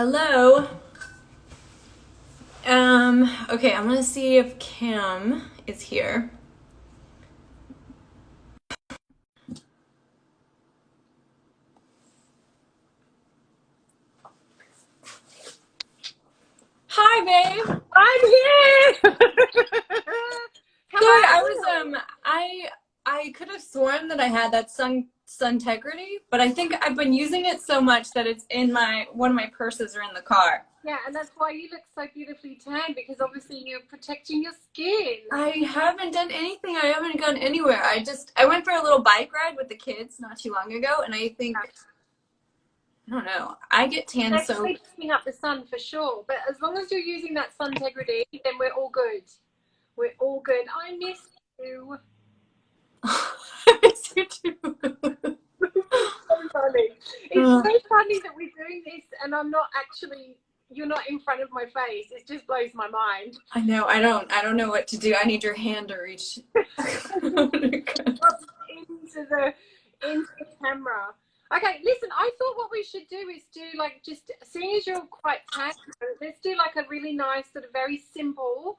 Hello. Okay, I'm gonna see if Cam is here. Hi, babe. I'm here. How Sorry, are I you? was I could have sworn that I had that Suntegrity, but I think I've been using it so much that it's in one of my purses or in the car. Yeah, and that's why you look so beautifully tan, because obviously you're protecting your skin. I haven't done anything. I haven't gone anywhere. I went for a little bike ride with the kids not too long ago, and I think I don't know. I get tan so. Definitely picking up the sun for sure, but as long as you're using that sun integrity, then we're all good. We're all good. I miss you. I miss you too. So funny. It's so funny that we're doing this and you're not in front of my face. It just blows my mind. I know. I don't know what to do. I need your hand to reach. into the camera. Okay, listen, I thought what we should do is do like, just seeing as you're quite tan, let's do like a really nice sort of very simple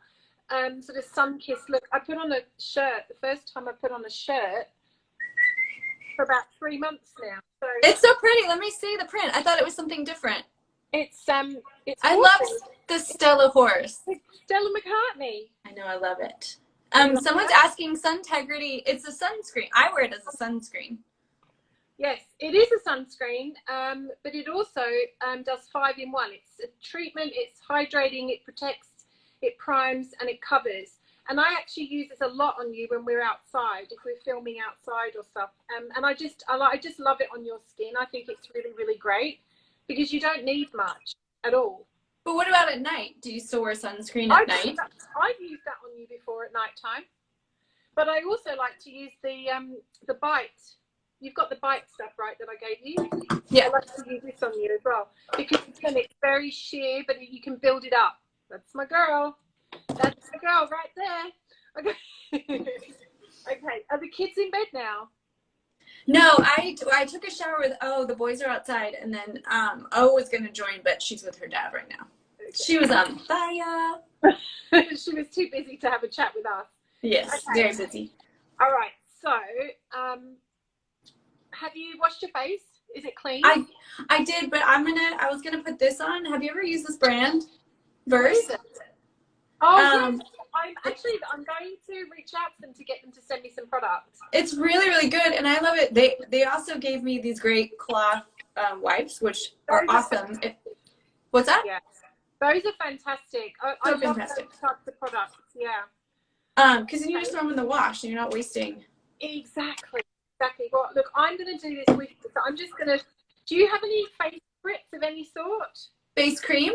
sort of sun-kissed look. I put on a shirt, the first time I put on a shirt for about 3 months now. So It's so pretty. Let me see the print. I thought it was something different. it's I love horses. the Stella horse. It's Stella McCartney. I know. I love it. You like Someone's that? asking Suntegrity. It's a sunscreen. I wear it as a sunscreen. Yes, it is a sunscreen, but it also does 5 in 1. It's a treatment, it's hydrating, it protects, it primes, and it covers. And I actually use this a lot on you when we're outside, if we're filming outside or stuff. And I just love it on your skin. I think it's really, really great because you don't need much at all. But what about at night? Do you still wear sunscreen at night? I've used that on you before at night time, but I also like to use the bite. You've got the bite stuff, right, that I gave you? Yeah. I like to use this on you as well because again, it's very sheer, but you can build it up. That's my girl. That's the girl right there. Okay. Okay. Are the kids in bed now? No, I took a shower with the boys are outside, and then O was gonna join, but she's with her dad right now. Okay. She was bye. She was too busy to have a chat with us. Yes, okay. Very busy. All right. So, have you washed your face? Is it clean? I did, but I was gonna put this on. Have you ever used this brand? Verse? Oh, yes. I'm going to reach out to them to get them to send me some products. It's really, really good, and I love it. They also gave me these great cloth wipes, which are awesome. What's that? Yeah, those are fantastic. I love fantastic. Those types of products. Yeah. Because then you just throw them in the wash, and you're not wasting. Exactly. Well, look, I'm going to do this with you. So I'm just going to. Do you have any face spritz of any sort? Face cream?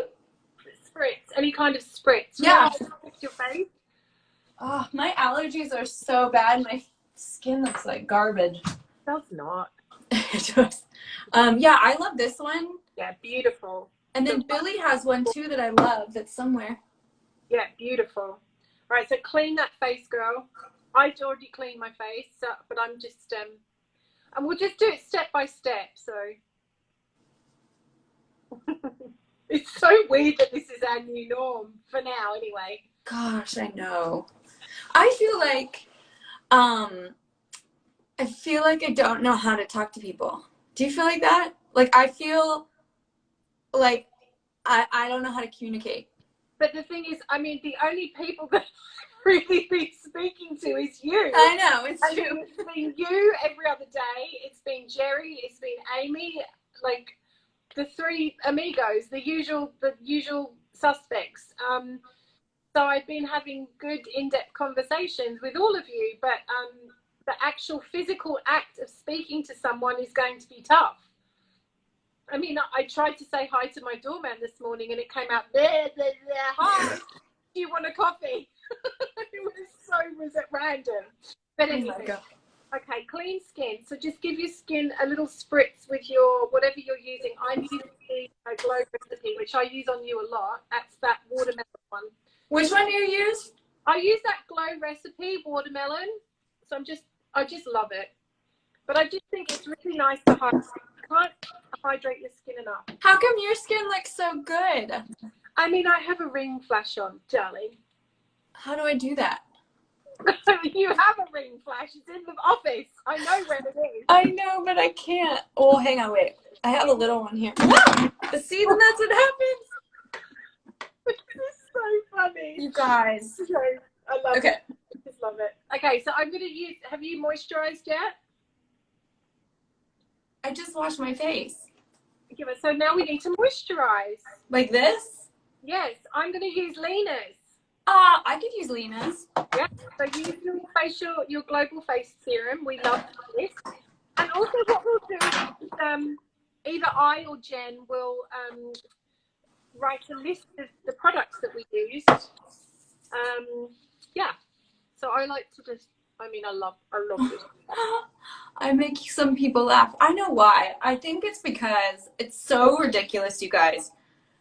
Spritz, any kind of spritz. Yeah. Your face. Oh, my allergies are so bad. My skin looks like garbage. It does not. It does. Yeah, I love this one. Yeah, beautiful. And then Billy has one too that I love. That's somewhere. Yeah, beautiful. All right, so clean that face, girl. I already cleaned my face, but I'm just and we'll just do it step by step. So. It's so weird that this is our new norm for now, anyway. Gosh, I know. I feel like I don't know how to talk to people. Do you feel like that? Like I feel like I don't know how to communicate. But the thing is, I mean, the only people that I've really been speaking to is you. I know, it's true. It's been you every other day. It's been Jerry. It's been Amy. Like. The three amigos, the usual suspects. So I've been having good in-depth conversations with all of you, but the actual physical act of speaking to someone is going to be tough. I mean, I tried to say hi to my doorman this morning and it came out, hi, do you want a coffee? was at random. But anyway. Oh my God. Okay, clean skin. So just give your skin a little spritz with your, whatever you're using. I'm using the Glow Recipe, which I use on you a lot. That's that watermelon one. Which one do you use? I use that Glow Recipe watermelon. So I just love it. But I just think it's really nice to hydrate. You can't hydrate your skin enough. How come your skin looks so good? I mean, I have a ring flash on, darling. How do I do that? You have a ring flash. It's in the office. I know where it is. I know, but I can't. Oh, hang on, wait. I have a little one here. See, then that's what happens. This is so funny. You guys. Okay, I love Okay. it. I just love it. Okay, so I'm going to use, have you moisturized yet? I just washed my face. So now we need to moisturize. Like this? Yes, I'm going to use Lena's. I could use Lena's. Yeah, so use your global face serum. We love this. And also what we'll do is either I or Jen will write a list of the products that we used. Yeah, so I like to just, I mean, I love this. I make some people laugh. I know why. I think it's because it's so ridiculous, you guys.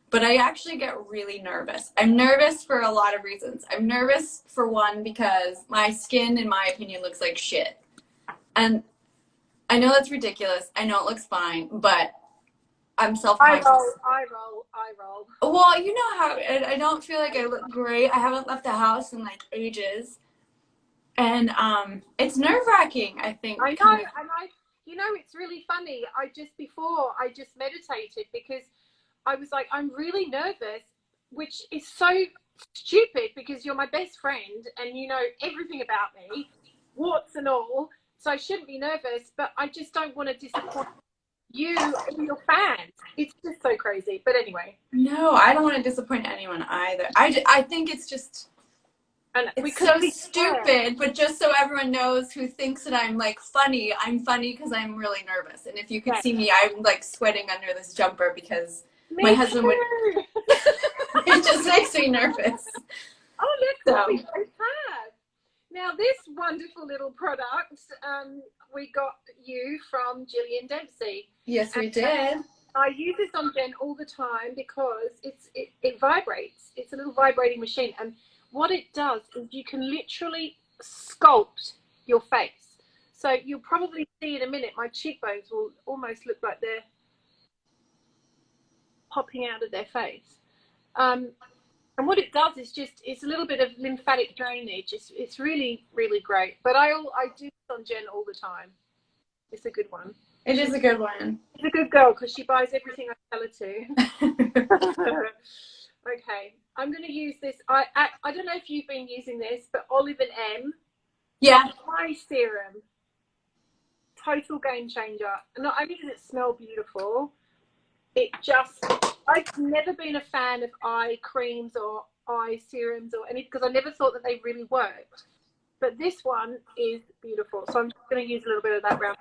But I actually get really nervous. I'm nervous for a lot of reasons. I'm nervous, for one, because my skin, in my opinion, looks like shit. And I know that's ridiculous. I know it looks fine, but I'm self-conscious. I roll. Well, you know how I don't feel like I look great. I haven't left the house in like ages. And it's nerve-wracking, I think. I know, and you know, it's really funny. I just meditated because I was like, I'm really nervous, which is so stupid because you're my best friend and you know everything about me, warts and all. So I shouldn't be nervous, but I just don't want to disappoint you and your fans. It's just so crazy. But anyway. No, I don't want to disappoint anyone either. I think it's just, it's so stupid, but just so everyone knows who thinks that I'm like funny, I'm funny because I'm really nervous. And if you could see me, I'm like sweating under this jumper because my husband would, it just makes me nervous. Oh, look what we both have. Now this wonderful little product, we got you from Gillian Dempsey. Yes, we did. I use this on Jen all the time because it vibrates. It's a little vibrating machine. And what it does is you can literally sculpt your face. So you'll probably see in a minute, my cheekbones will almost look like they're popping out of their face. And what it does is it's a little bit of lymphatic drainage. It's really, really great. But I do this on Jen all the time. It's a good one. It is a good one. She's a good girl because she buys everything I tell her to. Okay, I'm going to use this. I don't know if you've been using this, but Olive and M. Yeah. Eye serum. Total game changer. Not only does it smell beautiful, I've never been a fan of eye creams or eye serums or anything because I never thought that they really worked. But this one is beautiful. So I'm just going to use a little bit of that round.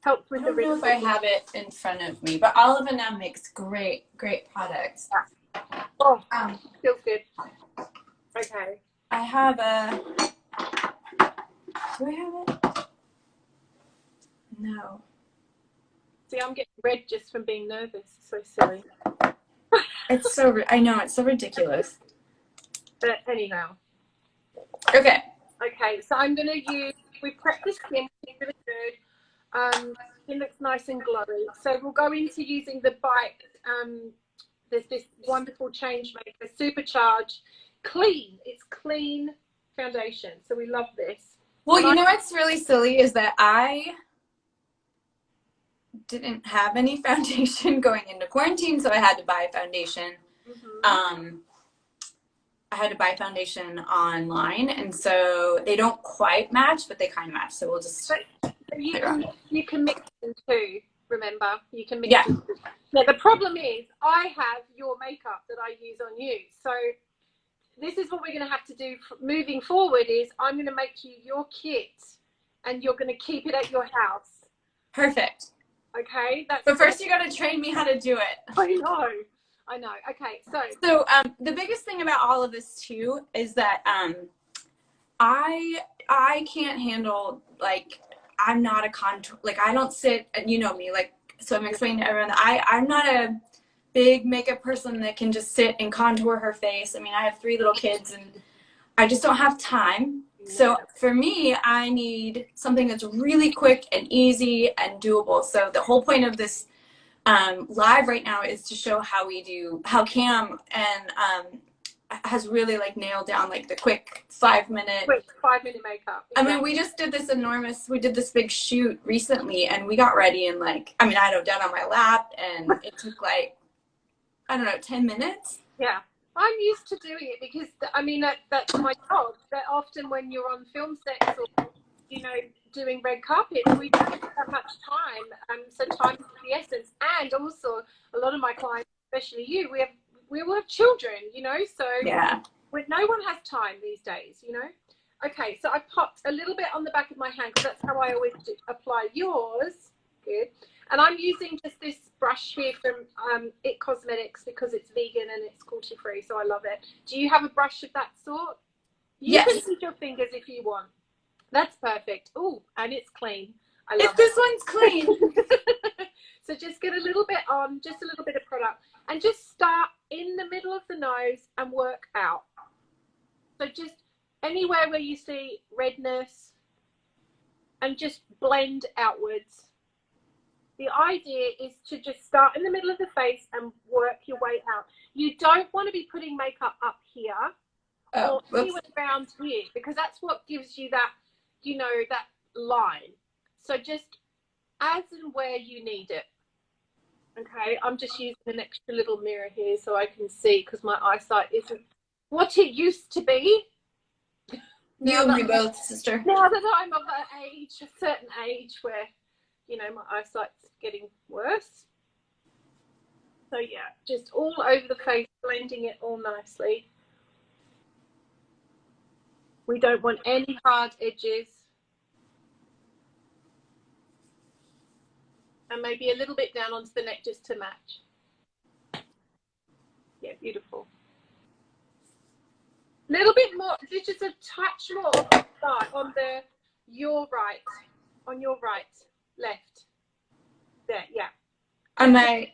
Helps with I don't know if I have it in front of me, but Olive and M makes great products. Oh, feels good. Okay. I have a. Do I have it? No. See, I'm getting red just from being nervous. So silly. It's so. I know it's so ridiculous. But anyhow. Okay. Okay. So I'm gonna use. We prep the skin really good. It looks nice and glowy. So we'll go into using the Bite. There's this wonderful change maker, supercharged, clean. It's clean foundation. So we love this. Well, you know what's really silly is that I didn't have any foundation going into quarantine, so I had to buy foundation. Mm-hmm. I had to buy foundation online, and so they don't quite match, but they kind of match. So we'll just. You can mix them too. Remember, you can mix them. Now the problem is, I have your makeup that I use on you. So this is what we're going to have to do moving forward. Is I'm going to make you your kit, and you're going to keep it at your house. Perfect. Okay. But first, you got to train me how to do it. I know. Okay. So the biggest thing about all of this too is that I can't handle, like, I'm not a contour, like I don't sit, and you know me, like, so I'm explaining to everyone that I'm not a big makeup person that can just sit and contour her face. I mean, I have 3 little kids and I just don't have time. So for me, I need something that's really quick and easy and doable. So the whole point of this live right now is to show how Cam and has really like nailed down like the quick 5 minute. Quick 5 minute makeup. Exactly. I mean, we did this big shoot recently, and we got ready in like, I mean, I had Odette on my lap, and it took like, I don't know, 10 minutes. Yeah. I'm used to doing it because, I mean, that's my job. That often when you're on film sets or, you know, doing red carpet, we don't have that much time. So time is the essence. And also, a lot of my clients, especially you, we will have children, you know, so yeah, no one has time these days, you know. Okay, so I popped a little bit on the back of my hand because that's how I always apply yours. Good. And I'm using just this brush here from It Cosmetics because it's vegan and it's cruelty-free, so I love it. Do you have a brush of that sort? You yes. can use your fingers if you want. That's perfect. Oh, and it's clean. I love If this one's clean. So just get a little bit on, just a little bit of product, and just start in the middle of the nose and work out. So just anywhere where you see redness, and just blend outwards. The idea is to just start in the middle of the face and work your way out. You don't want to be putting makeup up here or anywhere around here, because that's what gives you that, you know, that line. So just as and where you need it. Okay, I'm just using an extra little mirror here so I can see, because my eyesight isn't what it used to be. You and me both, sister. Now that I'm of an age, a certain age where, you know, my eyesight's getting worse. So yeah, just all over the face, blending it all nicely. We don't want any hard edges. And maybe a little bit down onto the neck just to match. Yeah, beautiful. A little bit more, just a touch more on the side, on your right, left. There, yeah. On my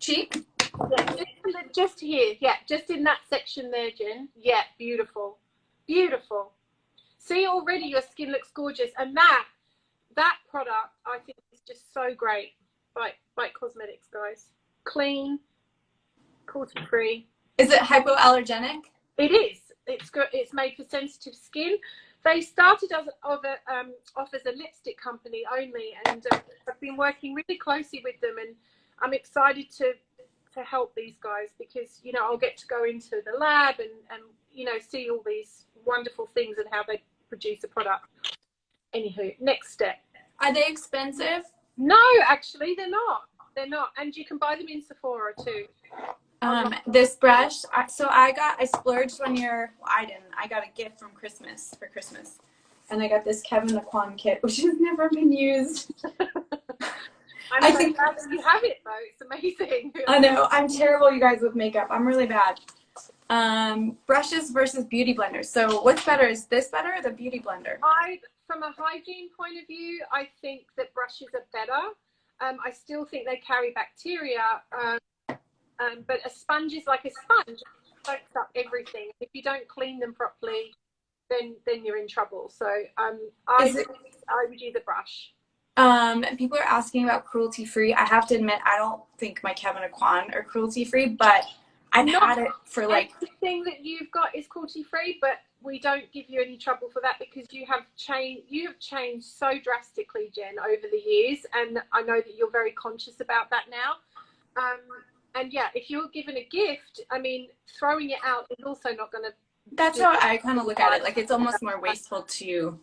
cheek? Yeah, just here. Yeah, just in that section there, Jen. Yeah, beautiful. Beautiful. See, already your skin looks gorgeous. And that product, I think, is just so great. By Cosmetics, guys. Clean, cruelty-free. Is it hypoallergenic? It is. It's good. It's made for sensitive skin. They started off as a lipstick company only, and I've been working really closely with them, and I'm excited to help these guys because, you know, I'll get to go into the lab and you know, see all these wonderful things and how they produce a product. Anywho, next step. Are they expensive? No, actually, they're not. They're not, and you can buy them in Sephora too. This brush, I splurged one year. Well, I didn't. I got a gift for Christmas, and I got this Kevin Aquan kit, which has never been used. I think you have it though. It's amazing. I know. I'm terrible, you guys, with makeup. I'm really bad. Brushes versus beauty blenders. So what's better? Is this better or the beauty blender? From a hygiene point of view, I think that brushes are better. I still think they carry bacteria. But a sponge is like a sponge. It soaks up everything. If you don't clean them properly, then you're in trouble. So I would use a brush. People are asking about cruelty-free. I have to admit, I don't think my Kevin Aquan are cruelty-free, but I've had it for like... Everything that you've got is cruelty-free, but we don't give you any trouble for that because you have changed so drastically, Jen, over the years, and I know that you're very conscious about that now. And yeah, if you're given a gift, I mean, throwing it out is also not going to... That's how I kind of look at it. Like, it's almost more wasteful to...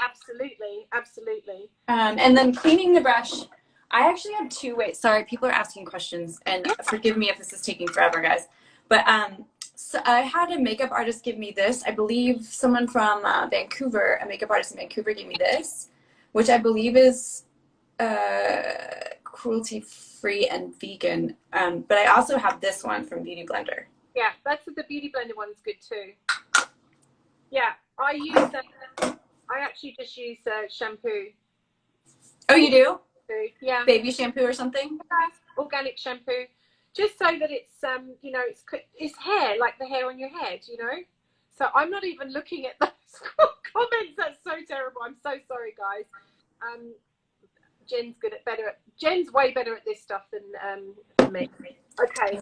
Absolutely, absolutely. And then cleaning the brush, I actually have two ways. Sorry, people are asking questions, and forgive me if this is taking forever, guys. But so I had a makeup artist give me this. I believe someone from Vancouver, a makeup artist in Vancouver, gave me this, which I believe is cruelty-free and vegan. But I also have this one from Beauty Blender. Yeah, that's the Beauty Blender one's good too. Yeah, I actually just use shampoo. Oh, you do? Yeah. Baby shampoo or something? Organic shampoo, just so that it's you know, it's hair, like the hair on your head, you know. So I'm not even looking at those comments. That's so terrible. I'm so sorry, guys. Jen's way better at this stuff than me. Okay.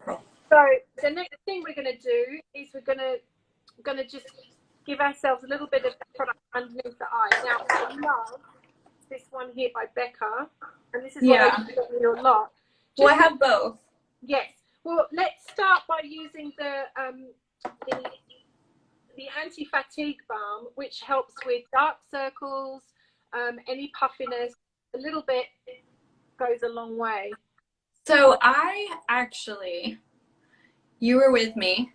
So the next thing we're going to do is we're going to just give ourselves a little bit of product underneath the eye. Now, I love this one here by Becca, and this is what I use on your lot. Well, I have both. Yes. Well, let's start by using the anti-fatigue balm, which helps with dark circles, any puffiness. A little bit goes a long way. So you were with me.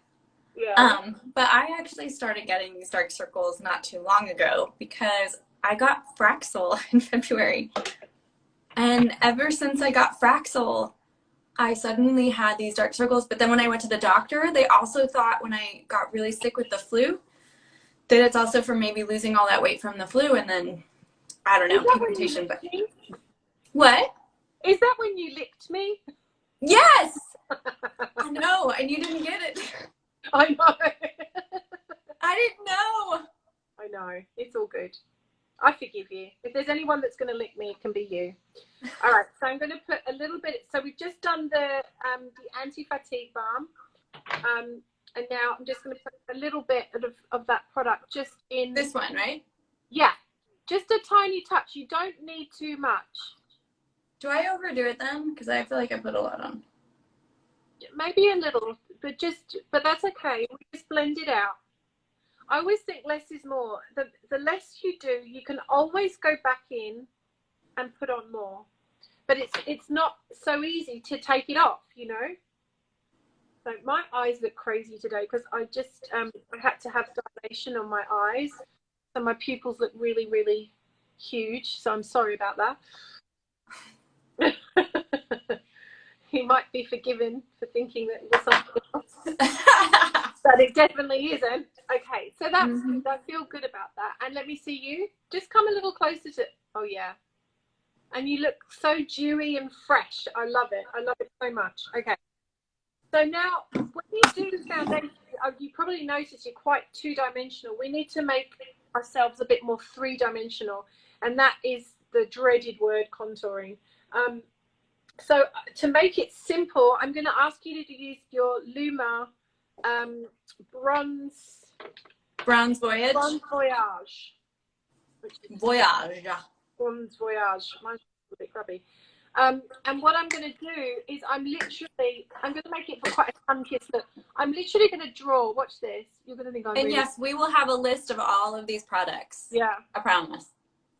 Yeah. But I actually started getting these dark circles not too long ago because I got Fraxel in February. And ever since I got Fraxel, I suddenly had these dark circles. But then when I went to the doctor, they also thought when I got really sick with the flu that it's also from maybe losing all that weight from the flu, and then I don't know, pigmentation. But what? Is that when you licked me? Yes. I know, and you didn't get it. I know. I didn't know. I know. It's all good. I forgive you. If there's anyone that's going to lick me, it can be you. All right. So I'm going to put a little bit. So we've just done the anti-fatigue balm. And now I'm just going to put a little bit of that product just in. This one, right? Yeah. Just a tiny touch. You don't need too much. Do I overdo it then? Because I feel like I put a lot on. Maybe a little, but that's okay. We just blend it out. I always think less is more. The less you do, you can always go back in and put on more. But it's not so easy to take it off, you know. So my eyes look crazy today because I just I had to have dilation on my eyes, so my pupils look really, really huge. So I'm sorry about that. He might be forgiven for thinking that it was something else. But it definitely isn't. Okay, so that's good. I feel good about that. And let me see you. Just come a little closer to, oh yeah. And you look so dewy and fresh. I love it. I love it so much. Okay. So now, when you do foundation, you probably notice you're quite two-dimensional. We need to make ourselves a bit more three-dimensional. And that is the dreaded word, contouring. So to make it simple, I'm going to ask you to use your Luma Bronze Voyage. Bronze Voyage. Voyage. Bronze Voyage. Mine's a bit grubby. And what I'm going to do is I'm going to make it for quite a sun-kissed look. I'm literally going to draw. Watch this. You're going to think I'm And really... yes, we will have a list of all of these products. Yeah. I promise.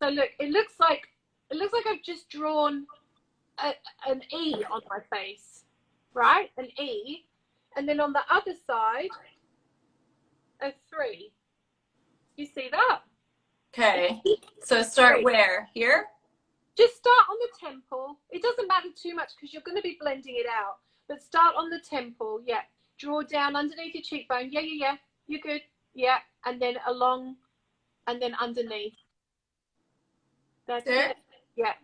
So look, it looks like I've just drawn an E on my face, right? An E. And then on the other side, a 3. You see that? Okay. So start where? Here? Just start on the temple. It doesn't matter too much because you're going to be blending it out. But start on the temple. Yeah. Draw down underneath your cheekbone. Yeah. You're good. Yeah. And then along and then underneath. That's it. Yeah.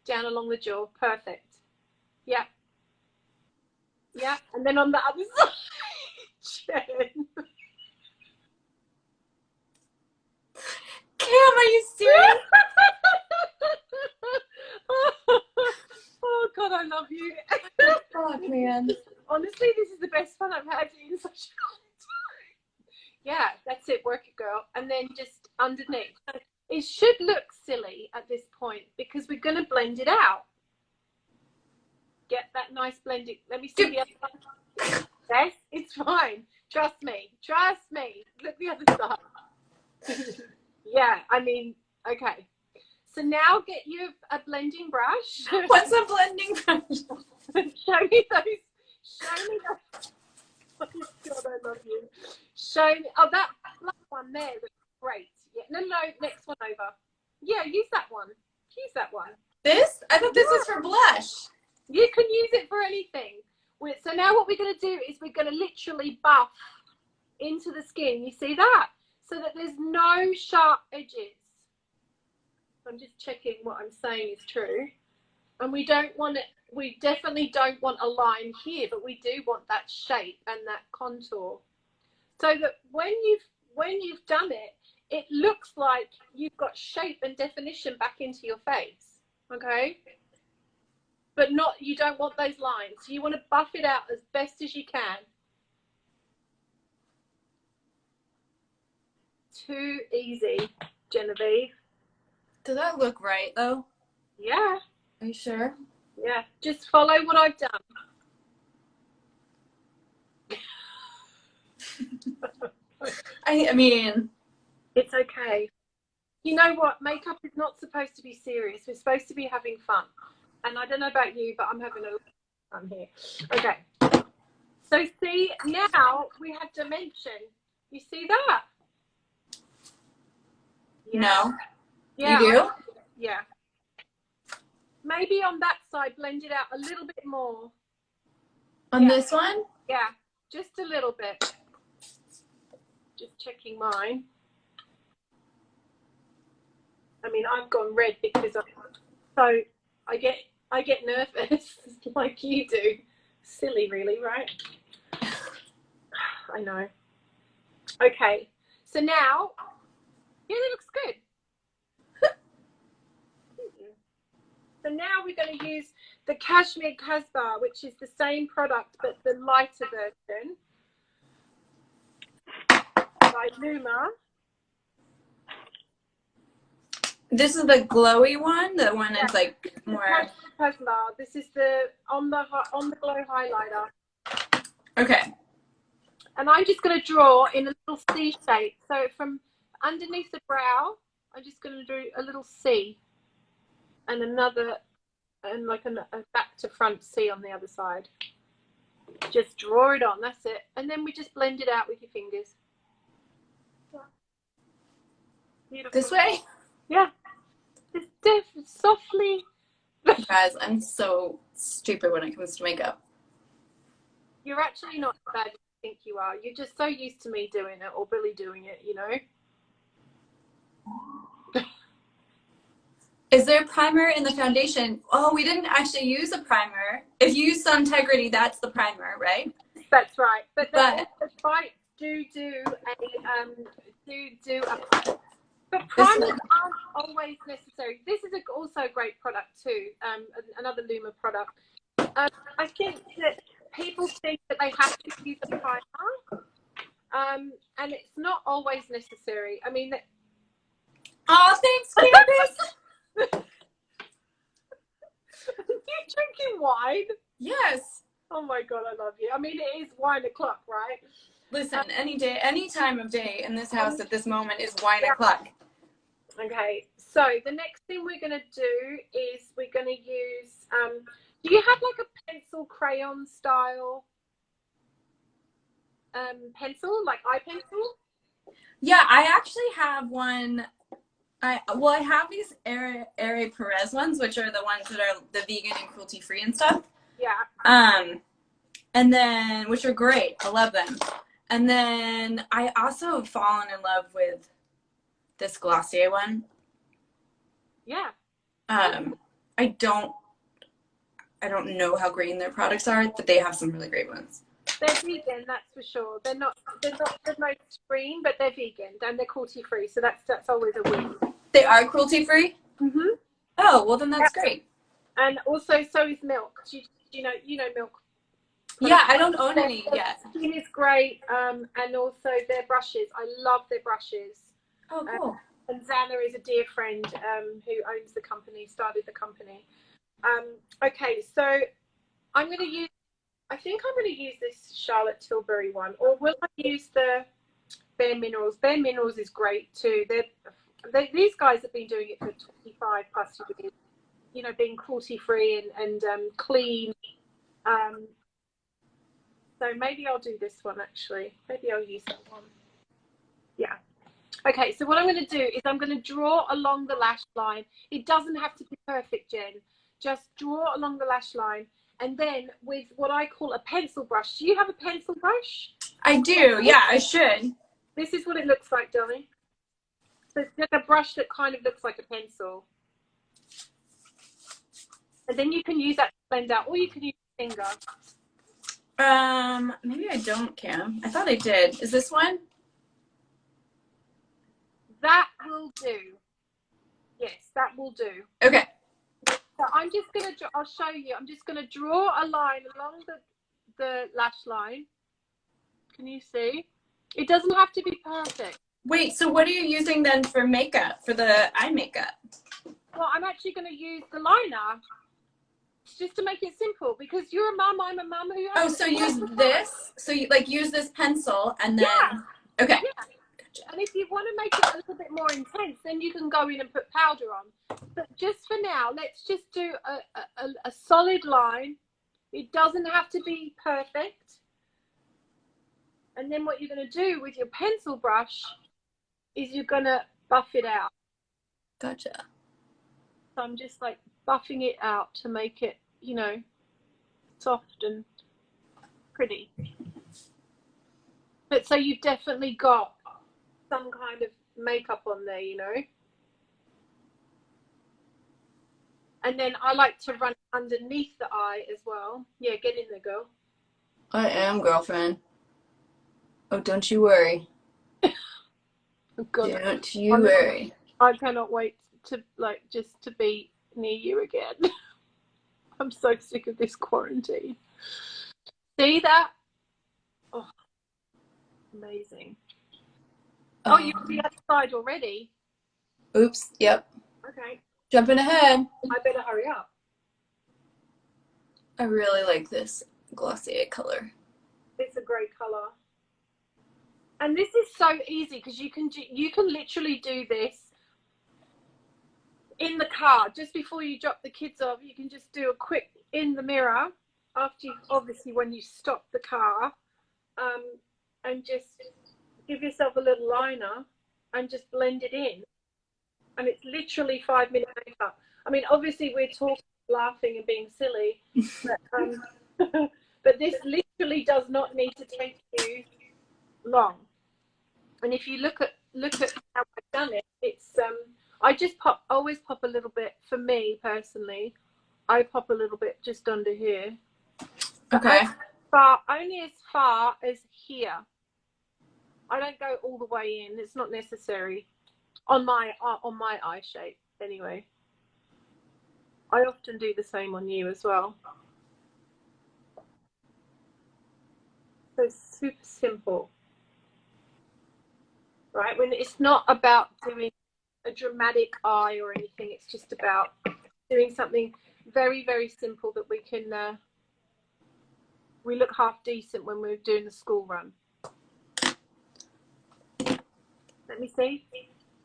Down along the jaw. Perfect. Yeah. Yeah. And then on the other side. Jen. Cam, are you serious? Oh God, I love you. Oh man. Honestly, this is the best fun I've had in such a long time. Yeah, that's it. Work it, girl. And then just underneath. It should look silly at this point because we're going to blend it out. Get that nice blending. Let me see the other one. Yes, it's fine. Trust me. Trust me. Look the other side. Yeah, I mean, okay. So now get you a blending brush. What's a blending brush? Show me those. Oh God, I love you. Show me. Oh, that black one there looks great. Yeah. No, next one over. Yeah, use that one. Use that one. This? I thought this was for blush. You can use it for anything. So now what we're going to do is we're going to literally buff into the skin. You see that? So that there's no sharp edges. I'm just checking what I'm saying is true. And we definitely don't want a line here, but we do want that shape and that contour. So that when you've done it, it looks like you've got shape and definition back into your face. Okay? but not, you don't want those lines. So you want to buff it out as best as you can. Too easy, Genevieve. Does that look right though? Yeah. Are you sure? Yeah. Just follow what I've done. I mean, it's okay. You know what? Makeup is not supposed to be serious. We're supposed to be having fun. And I don't know about you, but I'm having a lot of fun here. Okay. So see, now we have dimension. You see that? Yeah. no. Yeah. You do? Yeah. Maybe on that side, blend it out a little bit more. On this one? Yeah, just a little bit. Just checking mine. I mean, I've gone red because I get nervous like you do. Silly, really, right? I know. Okay, so now, yeah, it looks good. So now we're going to use the Cashmere Casbah, which is the same product but the lighter version by Luma. This is the glowy one, the one that's like more. Casbah. This is the on the glow highlighter. Okay. And I'm just going to draw in a little C shape. So from underneath the brow, I'm just going to do a little C and another, and like a back to front C on the other side. Just draw it on, that's it. And then we just blend it out with your fingers. Beautiful. This way? Yeah. Just softly. Guys, I'm so stupid when it comes to makeup. You're actually not as bad as you think you are. You're just so used to me doing it or Billy doing it, you know? Is there a primer in the foundation? Oh, we didn't actually use a primer. If you use Suntegrity, that's the primer, right? That's right. But do a but primers aren't always necessary. This is also a great product too, another Luma product. I think that people think that they have to use a primer, and it's not always necessary. I mean, oh, thanks, Candace. Are you drinking wine? Yes. Oh my God, I love you. I mean, it is wine o'clock, right? Listen, any day, any time of day in this house at this moment is wine o'clock. Okay, so the next thing we're going to do is we're going to use, do you have like a pencil crayon style pencil, like eye pencil? Yeah, I actually have one. I have these Aire Perez ones, which are the ones that are the vegan and cruelty free and stuff. Yeah. And then, which are great. I love them. And then I also have fallen in love with this Glossier one. Yeah. I don't know how green their products are, but they have some really great ones. They're vegan, that's for sure. They're not the most green, but they're vegan and they're cruelty free, so that's always a win. They are cruelty free? Mhm. Oh, well then that's great. And also, so is milk. You know milk. Yeah, I don't own any yet. Skin is great, and also their brushes. I love their brushes. Oh, cool. And Zana is a dear friend who owns the company, started the company. Okay, so I'm going to use, I think I'm going to use this Charlotte Tilbury one, or will I use the Bare Minerals? Bare Minerals is great too. These guys have been doing it for 25 plus years, you know, being cruelty free and clean. So maybe I'll do this one actually. Maybe I'll use that one. Yeah. Okay, so what I'm going to do is I'm going to draw along the lash line. It doesn't have to be perfect, Jen. Just draw along the lash line. And then with what I call a pencil brush. Do you have a pencil brush? I do. Yeah, I should. This is what it looks like, darling. So it's like a brush that kind of looks like a pencil. And then you can use that to blend out, or you can use your finger. Maybe I don't, Cam. I thought I did. Is this one? That will do. Yes, that will do. Okay. So I'm just going to, I'll show you. I'm just going to draw a line along the lash line. Can you see? It doesn't have to be perfect. Wait, so what are you using then for makeup, for the eye makeup? Well, I'm actually going to use the liner just to make it simple, because you're a mum, I'm a mum who has... Oh, so use this? So you like use this pencil and then... Yeah. Okay. Yeah. And if you want to make it a little bit more intense, then you can go in and put powder on. But just for now, let's just do a solid line. It doesn't have to be perfect. And then what you're going to do with your pencil brush is you're going to buff it out. Gotcha. So I'm just like buffing it out to make it, you know, soft and pretty. But so you've definitely got some kind of makeup on there, you know. And then I like to run underneath the eye as well. Yeah, get in there, girl. I am, girlfriend. Oh, don't you worry. Oh, God. Don't you worry. I cannot wait to, like, just to be near you again. I'm so sick of this quarantine. See that? Oh, amazing. Oh, you're on the other side already? Oops, yep. Okay. Jumping ahead. I better hurry up. I really like this Glossier color. It's a great color. And this is so easy because you can literally do this in the car just before you drop the kids off. You can just do a quick in the mirror after you, obviously when you stop the car, and just give yourself a little liner and just blend it in. And it's literally 5-minute makeup. I mean, obviously we're talking, laughing and being silly, but, but this literally does not need to take you long. And if you look at how I've done it, it's I just always pop a little bit. For me personally, I pop a little bit just under here. Okay. Only as far as here. I don't go all the way in. It's not necessary on my eye shape anyway. I often do the same on you as well. So super simple. Right, when it's not about doing a dramatic eye or anything, it's just about doing something very, very simple that we can we look half decent when we're doing the school run. Let me see.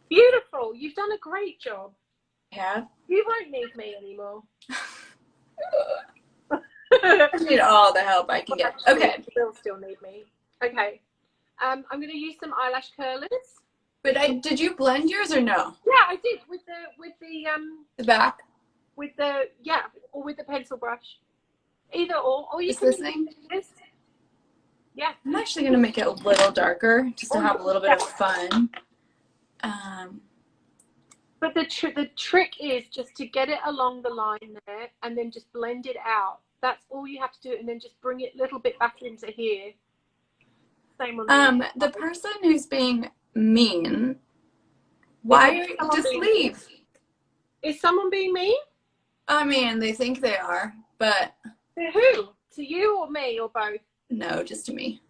Beautiful. You've done a great job. Yeah. You won't need me anymore. I need all the help I can get. Okay. You will still need me. Okay. I'm going to use some eyelash curlers. But did you blend yours or no? Yeah, I did with the back. With the or with the pencil brush. Either or you Is can this thing? This. Yeah. I'm actually gonna make it a little darker just to have a little bit of fun. But the trick is just to get it along the line there and then just blend it out. That's all you have to do, and then just bring it a little bit back into here. Same on the person who's being mean, why just leave? Is someone being mean? I mean, they think they are, but To who? To you or me or both? No, just to me.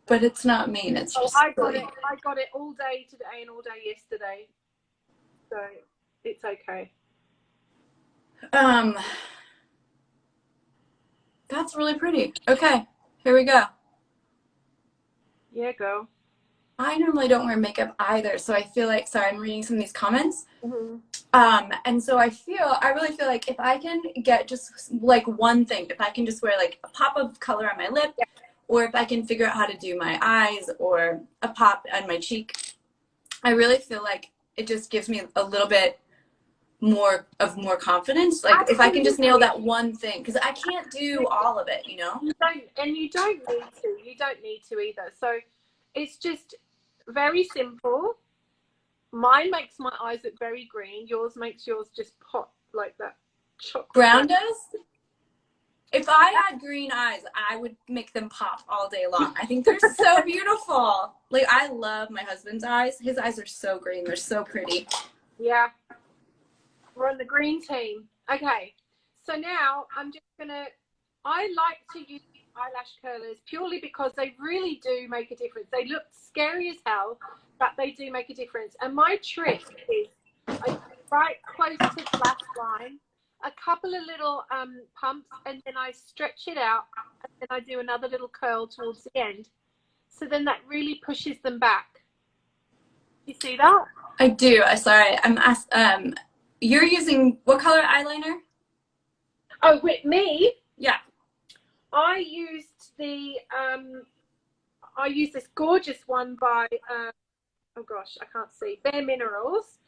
But it's not mean. It's just. I got it. I got it all day today and all day yesterday, so it's okay. That's really pretty. Okay, here we go. Yeah, go. I normally don't wear makeup either, so I feel like, sorry, I'm reading some of these comments. Mm-hmm. And so I really feel like if I can get just like one thing, if I can just wear like a pop of color on my lip, or if I can figure out how to do my eyes or a pop on my cheek, I really feel like it just gives me a little bit more confidence. Like Absolutely. If I can just nail that one thing, because I can't do all of it, you know? You don't need to. You don't need to either. So it's just very simple. Mine makes my eyes look very green. Yours makes yours just pop like that. Chocolate. Brown does? If I had green eyes, I would make them pop all day long. I think they're so beautiful. Like, I love my husband's eyes. His eyes are so green. They're so pretty. Yeah. We're on the green team. Okay. So now I like to use eyelash curlers purely because they really do make a difference. They look scary as hell, but they do make a difference. And my trick is I go right close to the lash line, a couple of little pumps, and then I stretch it out, and then I do another little curl towards the end. So then that really pushes them back. You see that? I do. Sorry, you're using what color eyeliner? Oh, with me? Yeah. I used this gorgeous one by oh gosh, I can't see, Bare Minerals,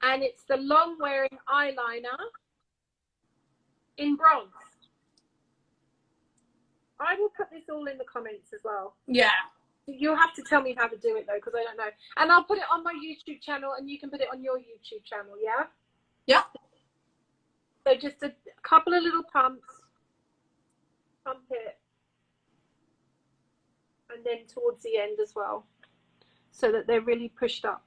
and it's the long wearing eyeliner in bronze. I will put this all in the comments as well. Yeah. You'll have to tell me how to do it though, because I don't know. And I'll put it on my YouTube channel, and you can put it on your YouTube channel. Yeah. Yeah. So just a couple of little pumps, pump it, and then towards the end as well, so that they're really pushed up.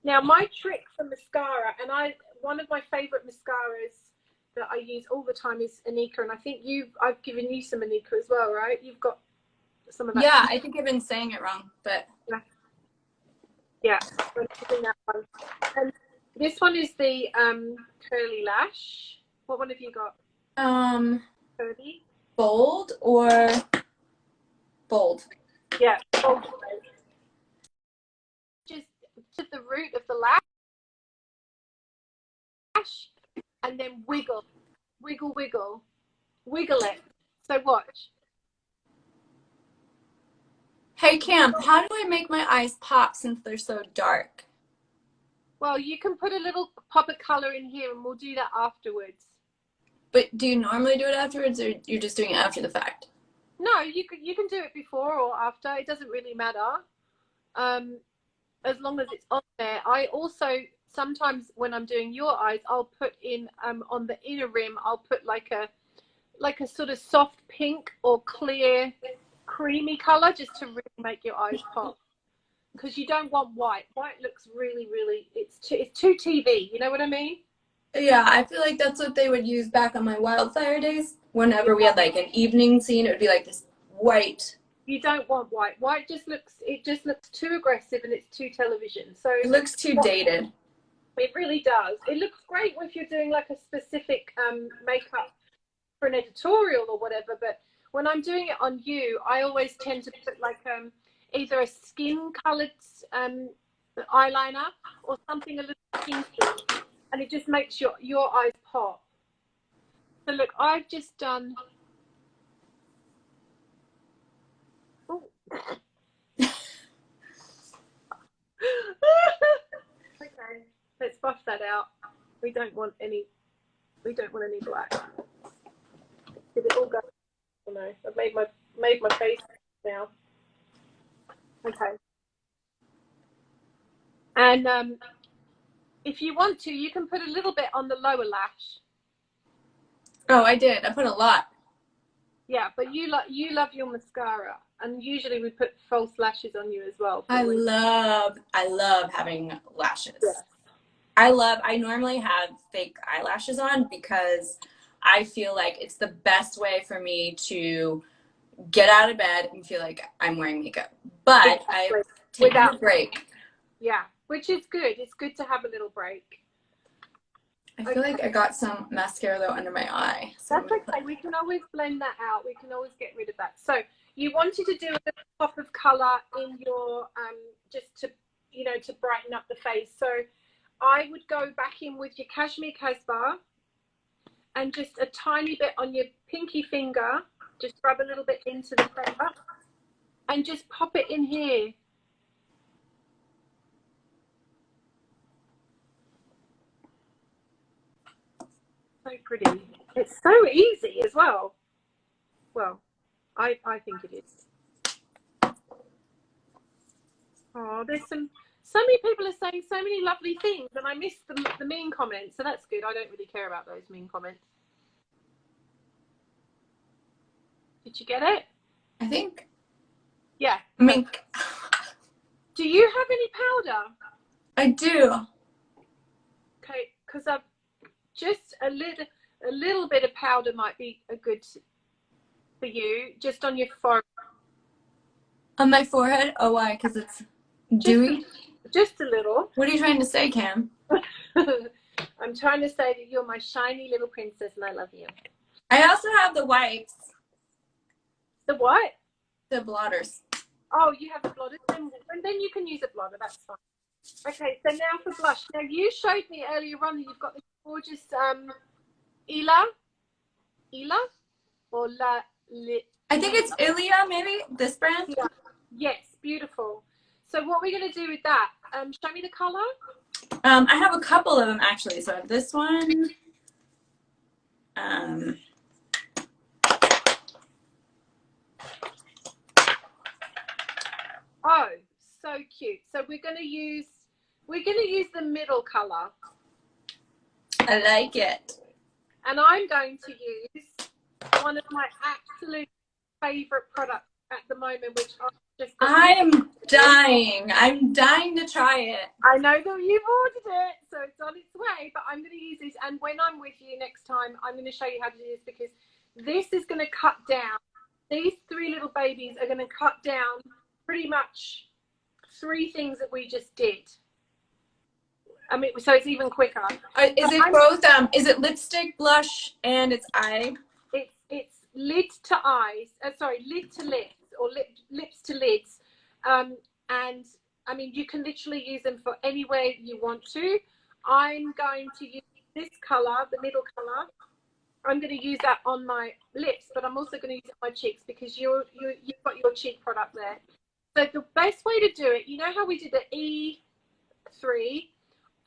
Now my trick for mascara, and one of my favorite mascaras that I use all the time is Anika, and I think I've given you some Anika as well, right? You've got some of that. Yeah, I think I've been saying it wrong, but yeah, I'm using that one. And this one is the curly lash. What one have you got? Curly. Bold or bold? Yeah, bold. Just to the root of the lash, and then wiggle, wiggle, wiggle, wiggle it. So watch. Hey Cam, how do I make my eyes pop since they're so dark? Well, you can put a little pop of color in here, and we'll do that afterwards. But do you normally do it afterwards, or you're just doing it after the fact? No, you can do it before or after. It doesn't really matter, as long as it's on there. I also sometimes, when I'm doing your eyes, I'll put in on the inner rim, I'll put like a sort of soft pink or clear creamy color, just to really make your eyes pop, because you don't want white. White looks really, really, it's too TV, you know what I mean? Yeah, I feel like that's what they would use back on my wildfire days. Whenever we had like an evening scene, it would be like this white. You don't want white. White just looks too aggressive, and it's too television. So It looks too dated. It really does. It looks great if you're doing like a specific makeup for an editorial or whatever, but when I'm doing it on you, I always tend to put like either a skin colored eyeliner or something a little pinky, and it just makes your eyes pop. So look, I've just done. Oh. Okay, let's buff that out. We don't want any black. Did it all go? Oh no, I've made my face now. Okay. And if you want to, you can put a little bit on the lower lash. Oh, I did. I put a lot. Yeah, but you love your mascara, and usually we put false lashes on you as well. I love having lashes. Yeah. I normally have fake eyelashes on because I feel like it's the best way for me to get out of bed and feel like I'm wearing makeup. But exactly. I've taken a break. Yeah, which is good. It's good to have a little break. I feel like I got some mascara though under my eye. So that's okay. We can always blend that out. We can always get rid of that. So you wanted to do a little pop of color in your just to to brighten up the face. So I would go back in with your Cashmere Casbah and just a tiny bit on your pinky finger. Just rub a little bit into the center and just pop it in here. So pretty. It's so easy as well. Well, I think it is. Oh, there's so many people are saying so many lovely things, and I missed the mean comments, so that's good. I don't really care about those mean comments. Did you get it? I think. Yeah. Mink. Do you have any powder? I do. Okay, because I've just a a little bit of powder might be a good for you, just on your forehead. On my forehead? Oh, why? Because it's dewy? Just a little. What are you trying to say, Cam? I'm trying to say that you're my shiny little princess and I love you. I also have the wipes. The what? The blotters. Oh, you have the blotter, and then you can use a blotter. That's fine. Okay, so now for blush. Now you showed me earlier on that you've got this gorgeous Ela or I think it's Ilia, maybe this brand. Yeah. Yes, beautiful. So what we're going to do with that? Show me the color. I have a couple of them actually. So I have this one. Oh, so cute. So we're going to use the middle color. I like it. And I'm going to use one of my absolute favorite products at the moment, which I am dying. I'm dying to try it. I know that you've ordered it, so it's on its way, but I'm going to use this. And when I'm with you next time, I'm going to show you how to do this, because this is going to cut down. These three little babies are going to cut down pretty much 3 things that we just did. I mean, so it's even quicker. Is it both? Is it lipstick, blush, and it's eye? It's lid to eyes. Sorry, lid to lips, or lips to lids. And I mean, you can literally use them for anywhere you want to. I'm going to use this color, the middle color. I'm going to use that on my lips, but I'm also going to use it on my cheeks, because you've got your cheek product there. So the best way to do it, you know how we did the E3,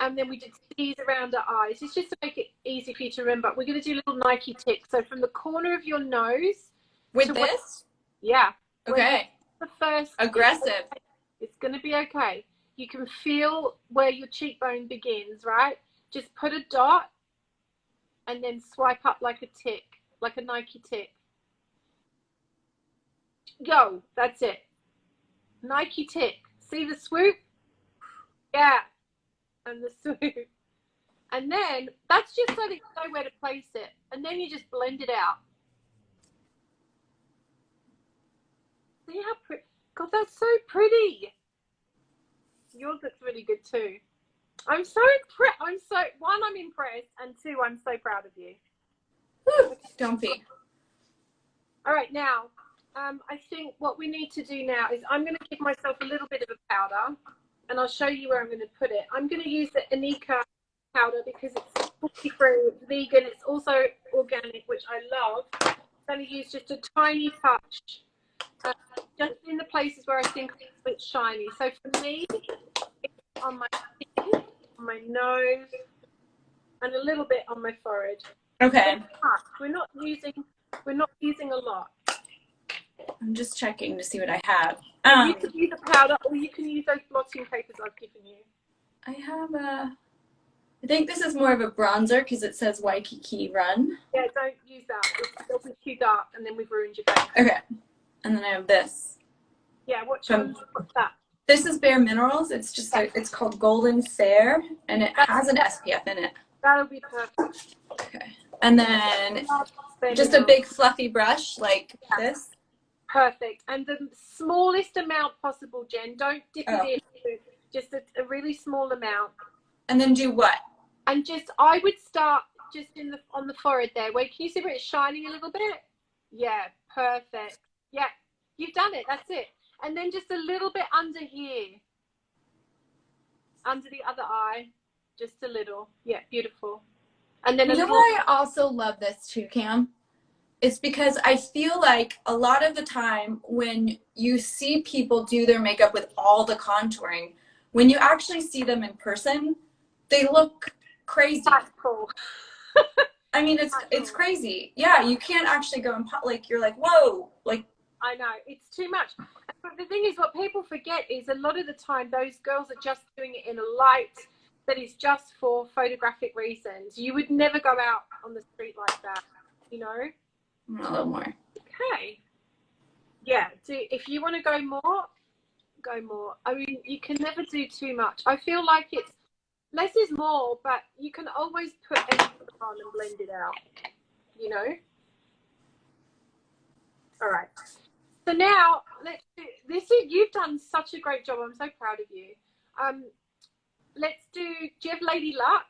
and then we did C's around our eyes. It's just to make it easy for you to remember. We're going to do little Nike ticks. So from the corner of your nose. With this? Yeah. Okay. The first. Aggressive. It's going to be okay. You can feel where your cheekbone begins, right? Just put a dot and then swipe up like a tick, like a Nike tick. Go. That's it. Nike tick. See the swoop? Yeah. And the swoop. And then that's just so that you know where to place it. And then you just blend it out. See how pretty? God, that's so pretty. Yours looks really good too. I'm so impressed. I'm impressed, and 2, I'm so proud of you. Whew, don't be. All right, now, I think what we need to do now is I'm going to give myself a little bit of a powder, and I'll show you where I'm going to put it. I'm going to use the Anika powder because it's cruelty-free, it's vegan, it's also organic, which I love. I'm going to use just a tiny touch, just in the places where I think it's a bit shiny. So for me, it's on my chin, on my nose, and a little bit on my forehead. Okay. We're not using a lot. I'm just checking to see what I have. You can use a powder, or you can use those blotting papers I've given you. I have I think this is more of a bronzer because it says Waikiki Run. Yeah, don't use that. It'll be too dark, and then we've ruined your face. Okay. And then I have this. Yeah, what's that? This is Bare Minerals. It's just it's called Golden Fair, and it has an SPF in it. That'll be perfect. Okay. And then just a big fluffy brush like this. Perfect. And the smallest amount possible, Jen. Don't dip it in. Just a really small amount. And then do what? And I would start just on the forehead there. Wait, can you see where it's shining a little bit? Yeah, perfect. Yeah, you've done it. That's it. And then just a little bit under here. Under the other eye. Just a little. Yeah, beautiful. And then you know why I also love this too, Cam? It's because I feel like a lot of the time when you see people do their makeup with all the contouring, when you actually see them in person, they look crazy. That's cool. I mean, it's crazy. Yeah, you can't actually go and like you're like, whoa, like. I know, it's too much. But the thing is, what people forget is a lot of the time those girls are just doing it in a light that is just for photographic reasons. You would never go out on the street like that, you know? A little more. Okay. Yeah, if you want to go more, go more. I mean, you can never do too much. I feel like it's less is more, but you can always put anything on and blend it out. you know. All right. So now let's do this. You've done such a great job. I'm so proud of you. Let's do you have Lady Luck?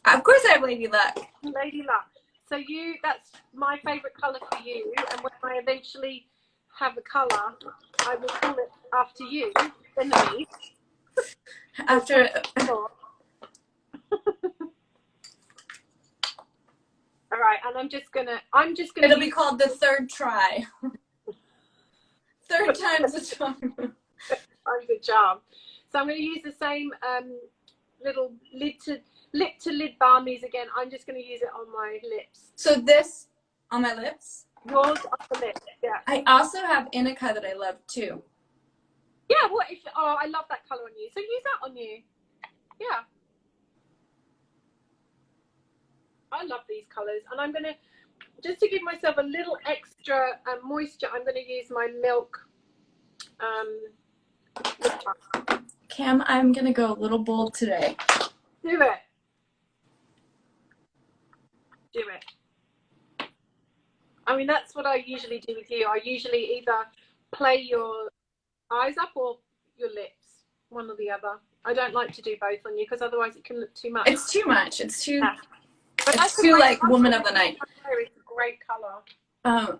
Of course I have Lady Luck. Lady Luck. So that's my favorite color for you. And when I eventually have a color, I will call it after you, Genevieve. After. All right, and I'm just gonna. It'll be called the third try. Third time's a charm. Time's a charm. So I'm going to use the same little lip to lid balmies again. I'm just going to use it on my lips. So this on my lips. Yours on the lips. Yeah. I also have Indica that I love too. Yeah. What if? Oh, I love that color on you. So use that on you. Yeah. I love these colors, and I'm going to just to give myself a little extra moisture. I'm going to use my Milk. Cam, I'm going to go a little bold today. Do it. Do it. I mean, that's what I usually do with you. I usually either play your eyes up or your lips, one or the other. I don't like to do both on you because otherwise it can look too much. It's too much. It's too. Yeah. It's too like woman of the night. It's a great color.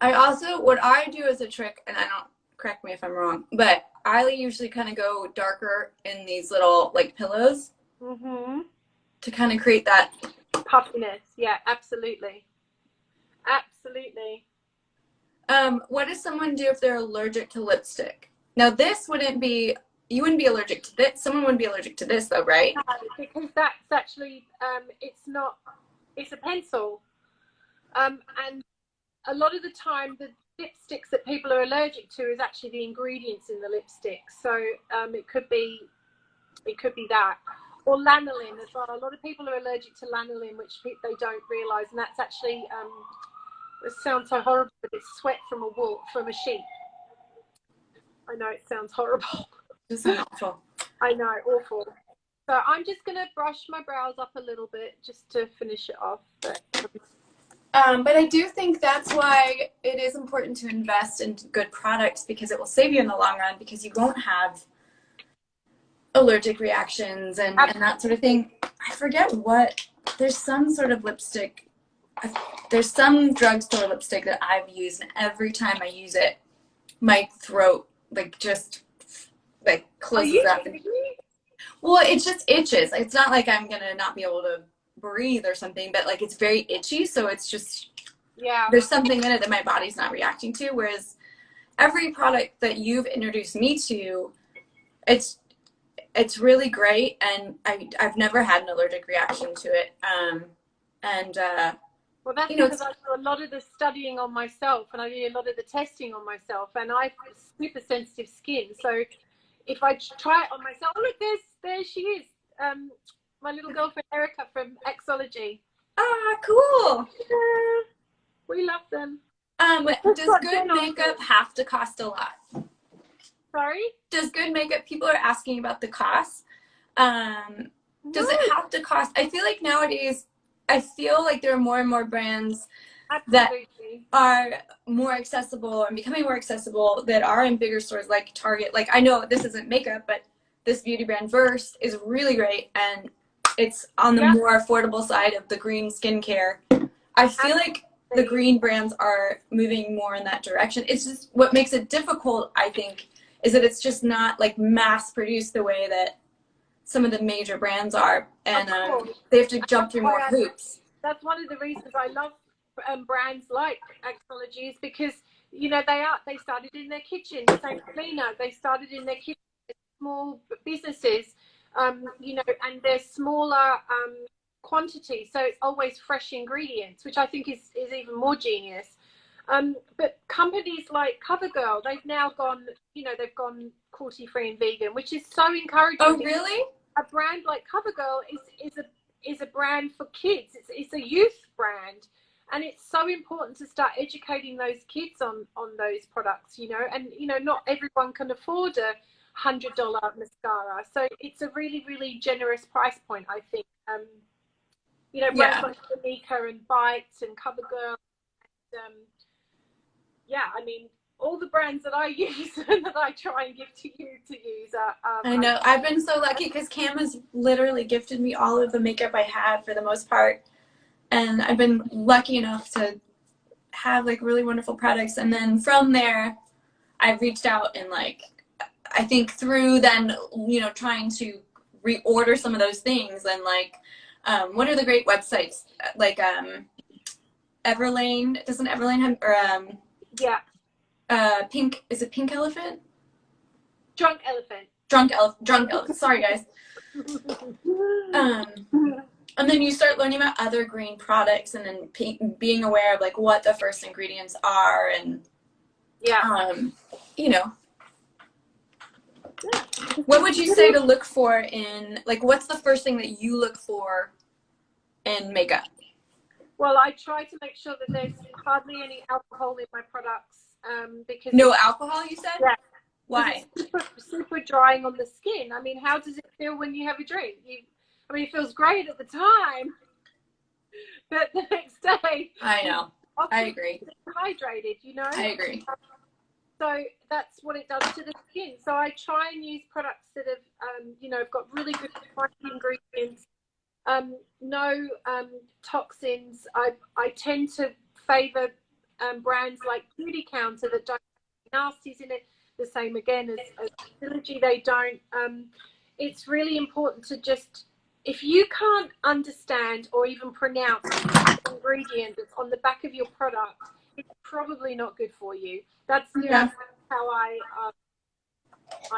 I also, what I do as a trick, and I don't, correct me if I'm wrong, but I usually kind of go darker in these little like pillows to kind of create that puffiness. Yeah, absolutely. Absolutely. What does someone do if they're allergic to lipstick? Now this wouldn't be, you wouldn't be allergic to this. Someone wouldn't be allergic to this though, right? No, because that's actually, it's not, it's a pencil. And a lot of the time the lipsticks that people are allergic to is actually the ingredients in the lipstick. So it could be that. Or lanolin as well. A lot of people are allergic to lanolin, which they don't realise, and that's actually, it sounds so horrible, but it's sweat from a sheep. I know it sounds horrible. This is awful. I know, awful. So I'm just going to brush my brows up a little bit just to finish it off. But I do think that's why it is important to invest in good products, because it will save you in the long run, because you won't have allergic reactions and that sort of thing. I forget what, there's some sort of lipstick, there's some drugstore lipstick that I've used, and every time I use it, my throat like just like closes up. Well, it just itches. It's not like I'm gonna not be able to breathe or something, but like it's very itchy, so it's just, yeah, there's something in it that my body's not reacting to. Whereas every product that you've introduced me to, it's really great, and I've never had an allergic reaction to it. Well, that's because I do a lot of the studying on myself, and I do a lot of the testing on myself, and I have super sensitive skin. So if I try it on myself, oh, look, there she is. My little girlfriend Erica from Exology. Ah, cool. Yeah, we love them. Does good makeup have to cost a lot? Sorry? Does good makeup, people are asking about the cost. Does it have to cost? I feel like nowadays, I feel like there are more and more brands that are more accessible and becoming more accessible, that are in bigger stores like Target. Like, I know this isn't makeup, but this beauty brand Verse is really great, and it's on the more affordable side of the green skincare. I feel like the green brands are moving more in that direction. It's just, what makes it difficult, I think, is that it's just not like mass produced the way that some of the major brands are, and they have to jump through more hoops. That's one of the reasons I love brands like Exology, is because, you know, they started in their kitchen. Same Lena, they started in their kitchen, small businesses, you know, and they're smaller quantity, so it's always fresh ingredients, which I think is even more genius. But companies like CoverGirl, they've now gone, you know, they've gone cruelty-free and vegan, which is so encouraging. Oh, really? A brand like CoverGirl is a brand for kids. It's a youth brand, and it's so important to start educating those kids on those products, you know. And you know, not everyone can afford a $100 mascara, so it's a really, really generous price point, I think. You know, brands like Monica and Bites and CoverGirl, yeah, I mean, all the brands that I use and that I try and give to you to use are I know. I've been so lucky because Cam has literally gifted me all of the makeup I have for the most part. And I've been lucky enough to have like really wonderful products. And then from there, I've reached out and like, I think through then, you know, trying to reorder some of those things and like, what are the great websites? Like, Everlane, doesn't Everlane have, or, yeah, Pink, is it Pink Elephant? Drunk Elephant. Drunk Elephant. Sorry, guys. And then you start learning about other green products, and then being aware of like what the first ingredients are, and yeah, you know, what would you say to look for in like what's the first thing that you look for in makeup? Well, I try to make sure that there's hardly any alcohol in my products, because No alcohol, you said? Yeah. Why? It's super drying on the skin. I mean, how does it feel when you have a drink? I mean, it feels great at the time, but the next day, I know. I agree. Dehydrated, you know. I agree. So that's what it does to the skin. So I try and use products that have, you know, have got really good ingredients, no toxins. I tend to favour brands like Beauty Counter that don't have nasties in it. The same again as Trilogy, they don't. It's really important to just, if you can't understand or even pronounce the ingredient that's on the back of your product, it's probably not good for you. That's how I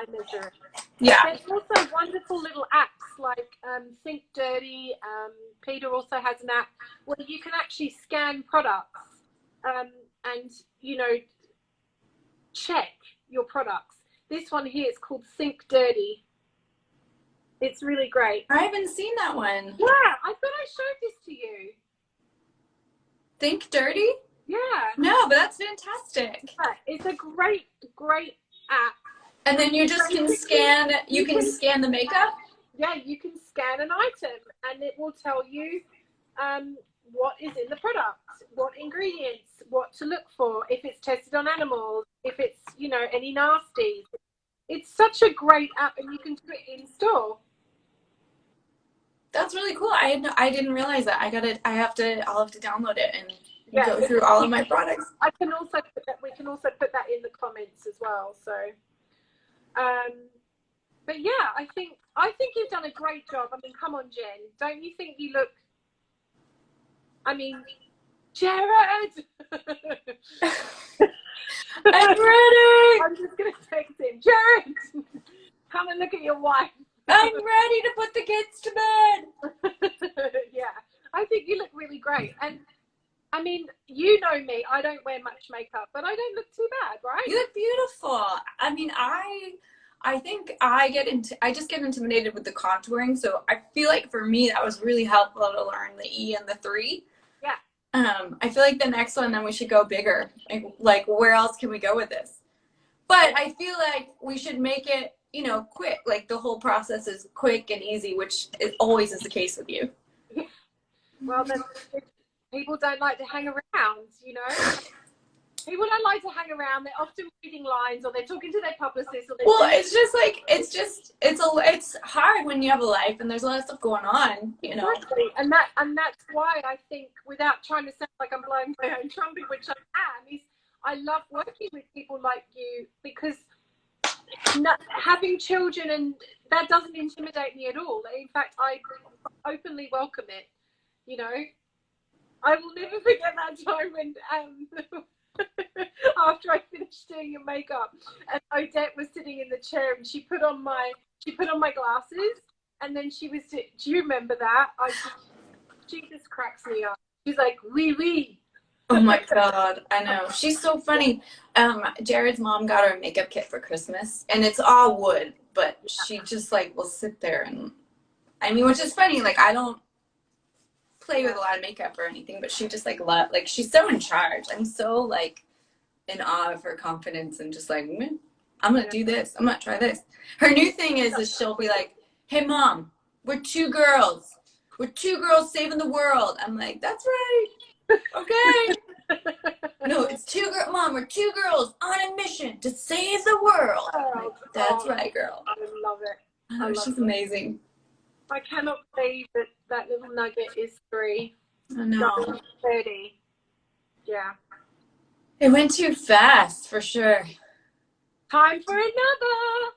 measure it. Yeah. There's also wonderful little apps like Think Dirty. Peter also has an app where you can actually scan products and, you know, check your products. This one here is called Think Dirty. It's really great. I haven't seen that one. Yeah, I thought I showed this to you. Think Dirty? Yeah. No, but that's fantastic. Yeah, it's a great app. And then you just can scan, you can scan the makeup? Yeah, you can scan an item and it will tell you what is in the product, what ingredients, what to look for, if it's tested on animals, if it's, you know, any nasties. It's such a great app and you can do it in store. That's really cool. I didn't realize that. I'll have to download it and go through all of my products. I can also put that, we can also put that in the comments as well. So, but yeah, I think you've done a great job. I mean, come on, Jen, don't you think you look? I mean, Jared. I'm ready. I'm just gonna text him, Jared. Come and look at your wife. I'm ready to put the kids to bed. Yeah, I think you look really great. And I mean, you know me, I don't wear much makeup, but I don't look too bad, right? You look beautiful. I mean, I think I just get intimidated with the contouring, so I feel like for me that was really helpful to learn the E and the 3. Yeah. I feel like the next one then we should go bigger. Like where else can we go with this? But I feel like we should make it, you know, quick. Like the whole process is quick and easy, which always is the case with you. Well, then people don't like to hang around, you know. People don't like to hang around. They're often reading lines, or they're talking to their publicist. Or well, it's just like it's hard when you have a life and there's a lot of stuff going on, you know. Exactly. And that's why I think, without trying to sound like I'm blowing my own trumpet, which I am, is I love working with people like you, because having children, and that doesn't intimidate me at all. In fact, I openly welcome it. You know, I will never forget that time when after I finished doing your makeup, and Odette was sitting in the chair, and she put on my glasses, and then she was. Do you remember that? She just cracks me up. She's like, "Oui, oui." Oh my god, I know. She's so funny. Jared's mom got her a makeup kit for Christmas, and it's all wood, but she just like will sit there and, I mean, which is funny. Like, I don't play with a lot of makeup or anything, but she just like she's so in charge. I'm so like in awe of her confidence and just like, I'm gonna do this. I'm gonna try this. Her new thing is she'll be like, "Hey mom, we're 2 girls. We're 2 girls saving the world." I'm like, "That's right. Okay." No, it's Mom, we're two girls on a mission to save the world. Like, that's right, girl. I love it. I know, she's amazing. I cannot believe that that little nugget is 3. I know. 30. Yeah. It went too fast, for sure. Time for another.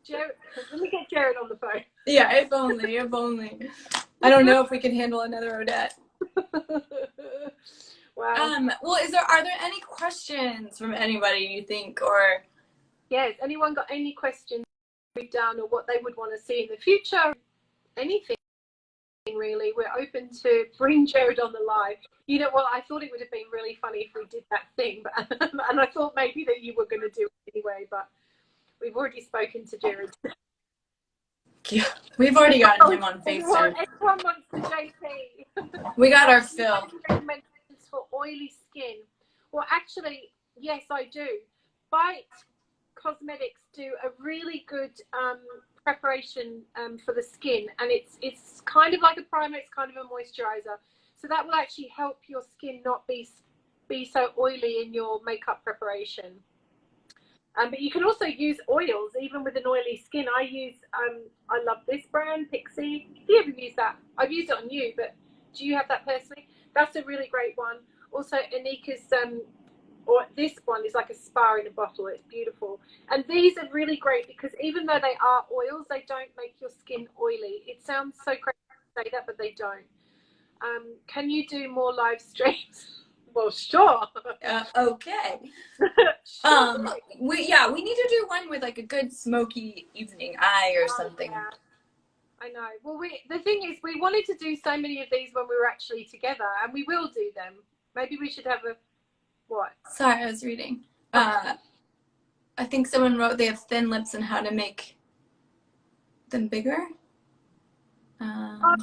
Jared, let me get Jared on the phone. Yeah, if only, if only. I don't know if we can handle another Odette. Wow. Well, are there any questions from anybody you think, or? Yes, anyone got any questions we've done or what they would want to see in the future? Anything really. We're open to bring Jared on the live. You know, well, I thought it would have been really funny if we did that thing, but and I thought maybe that you were going to do it anyway, but we've already spoken to Jared. Yeah, we've already gotten him on FaceTime. Everyone wants the JP. We got our fill. Recommendations for oily skin. Well, actually, yes, I do. Bite Cosmetics do a really good preparation for the skin, and it's kind of like a primer, it's kind of a moisturizer, so that will actually help your skin not be so oily in your makeup preparation. But you can also use oils even with an oily skin. I love this brand, Pixie. Have you ever used that? I've used it on you, but do you have that personally? That's a really great one. Also, Anika's or this one is like a spa in a bottle. It's beautiful. And these are really great because even though they are oils, they don't make your skin oily. It sounds so crazy to say that, but they don't. Can you do more live streams? Well, sure. Okay. Sure. We need to do one with like a good smoky evening eye or something. Yeah. I know. Well, the thing is, we wanted to do so many of these when we were actually together, and we will do them. Maybe we should have a what? Sorry, I was reading. I think someone wrote they have thin lips and how to make them bigger. I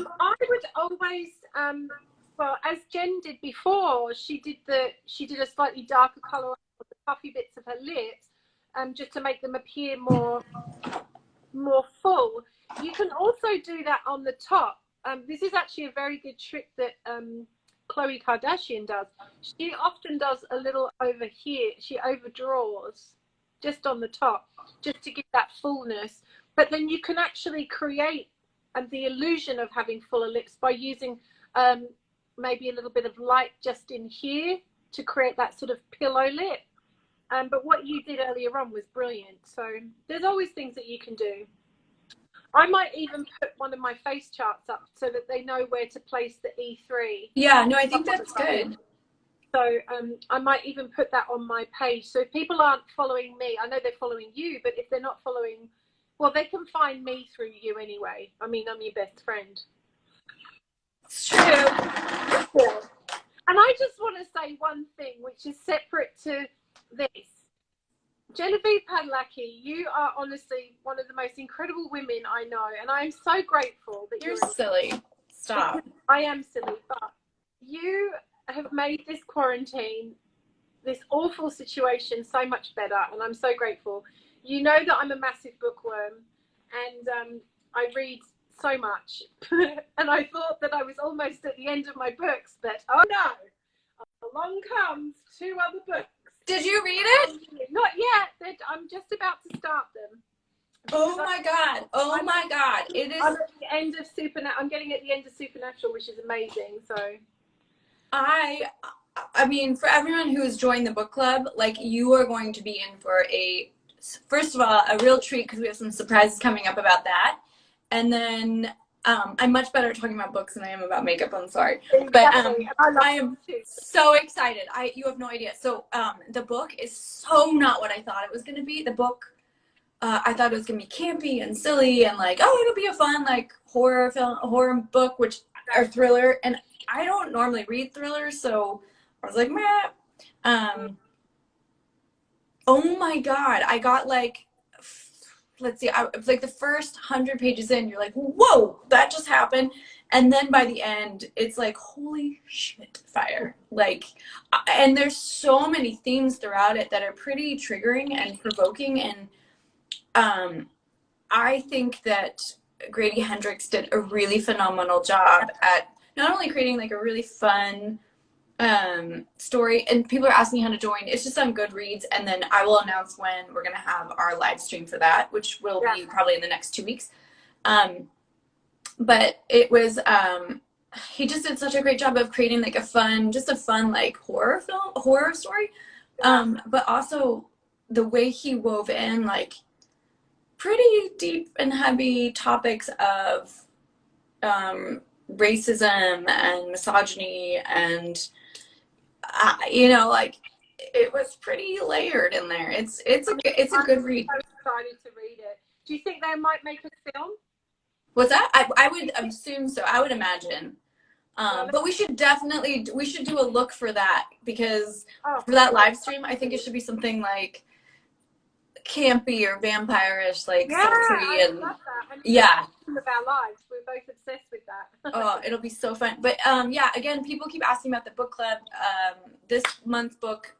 would always, well, as Jen did before, she did a slightly darker color on the puffy bits of her lips, just to make them appear more full. You can also do that on the top. This is actually a very good trick that Khloe Kardashian does. She often does a little over here. She overdraws just on the top, just to give that fullness. But then you can actually create the illusion of having fuller lips by using maybe a little bit of light just in here to create that sort of pillow lip. But what you did earlier on was brilliant. So there's always things that you can do. I might even put one of my face charts up so that they know where to place the E3. Yeah, no, I think that's good. So I might even put that on my page. So if people aren't following me, I know they're following you, but if they're not following, well, they can find me through you anyway. I mean, I'm your best friend. It's true. Yeah. And I just want to say one thing, which is separate to this. Genevieve Padalecki, you are honestly one of the most incredible women I know, and I am so grateful that you're silly. Stop. I am silly, but you have made this quarantine, this awful situation, so much better, and I'm so grateful. You know that I'm a massive bookworm, and I read so much, and I thought that I was almost at the end of my books, but oh no, along comes 2 other books. Did you read it? Not yet. I'm just about to start them. Oh my god! Oh my god! It is. I'm at the end of I'm getting at the end of Supernatural, which is amazing. So, I mean, for everyone who has joined the book club, like, you are going to be in for first of all, a real treat because we have some surprises coming up about that, and then. I'm much better at talking about books than I am about makeup. I'm sorry, but I am so excited. You have no idea. So the book is so not what I thought it was going to be. The book, I thought it was going to be campy and silly and like, oh, it'll be a fun like horror book, or thriller. And I don't normally read thrillers, so I was like, meh. Oh my god, I got like. Let's see, it was like the first 100 pages in, you're like, whoa, that just happened. And then by the end, it's like, holy shit, fire. Like, and there's so many themes throughout it that are pretty triggering and provoking. And I think that Grady Hendrix did a really phenomenal job at not only creating like a really fun, story, and people are asking how to join. It's just on Goodreads, and then I will announce when we're gonna have our live stream for that, which will Yeah. be probably in the next 2 weeks. But it was he just did such a great job of creating like a fun like horror story. Yeah. But also the way he wove in like pretty deep and heavy topics of racism and misogyny, and like it was pretty layered in there. It's a good read. I'm so excited to read it. Do you think they might make a film? What's that? I would assume so. I would imagine. But we should do a look for that, because for that live stream, I think it should be something like campy or vampire-ish, like sultry, and love that. And yeah. Of our lives, we're both obsessed with that. Oh, it'll be so fun. But yeah, again, people keep asking about the book club. This month's book,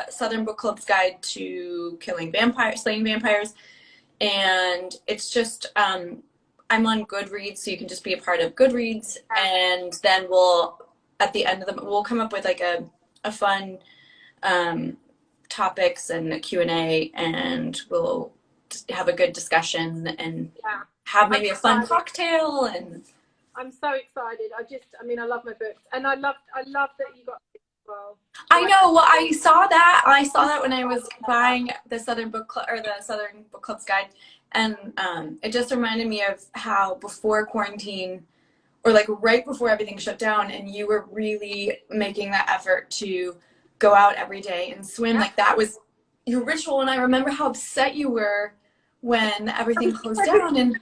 Southern Book Club's Guide to Slaying Vampires, and it's just I'm on Goodreads, so you can just be a part of Goodreads, and then at the end of we'll come up with like a fun topics and a Q&A, and we'll have a good discussion and have maybe a fun cocktail. And I'm so excited. I love my books, and I love that you got it as well. I know. Well, I saw that when I was buying the Southern Book Club, or the Southern Book Club's Guide. And it just reminded me of how before quarantine, or like right before everything shut down, and you were really making that effort to go out every day and swim. Like that was your ritual. And I remember how upset you were when everything closed down. And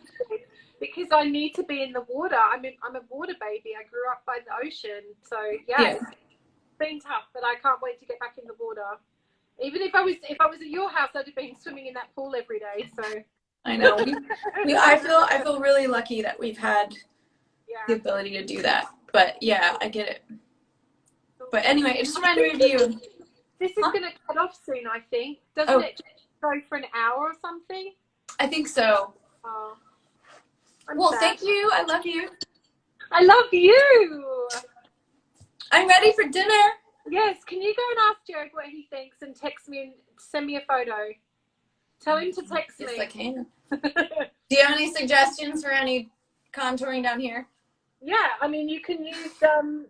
because I need to be in the water. I'm a water baby. I grew up by the ocean. So yeah. It's been tough, but I can't wait to get back in the water. Even if I was at your house, I'd have been swimming in that pool every day. So I know. I feel really lucky that we've had the ability to do that. But yeah, I get it. But anyway, it just reminded me of you. This is going to cut off soon, I think. Doesn't it go for an hour or something? I think so. Oh, well, sad. Thank you. I love you. I love you. I'm ready for dinner. Yes. Can you go and ask Jared what he thinks and text me and send me a photo? Tell him to text me. Yes, I can. Do you have any suggestions for any contouring down here? Yeah, I mean, you can use I'm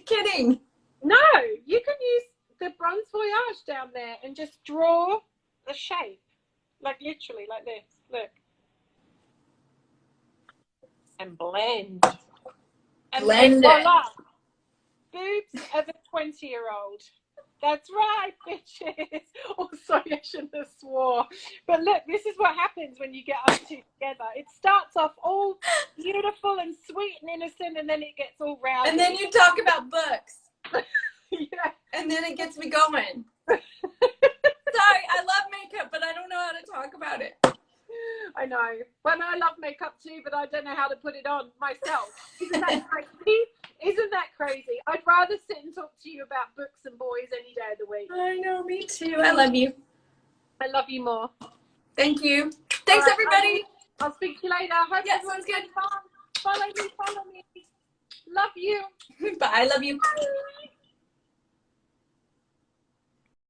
kidding. No, you can use the Bronze Voyage down there and just draw a shape, like literally like this. Look, and blend. And blend it. Boobs of a 20-year-old. That's right, bitches. Oh, sorry, I shouldn't have swore. But look, this is what happens when you get us two together. It starts off all beautiful and sweet and innocent, and then it gets all round. And then you talk about books. Yeah. And then it gets me going. Sorry, I love makeup, but I don't know how to talk about it. I know. Well, I love makeup too, but I don't know how to put it on myself. Isn't that crazy? Isn't that crazy? I'd rather sit and talk to you about books and boys any day of the week. I know, me too. I love you. I love you more. Thank you. Thanks, right, everybody. I'll speak to you later. Hope sounds good. Fun. Follow me. Love you. Bye. I love you. Bye.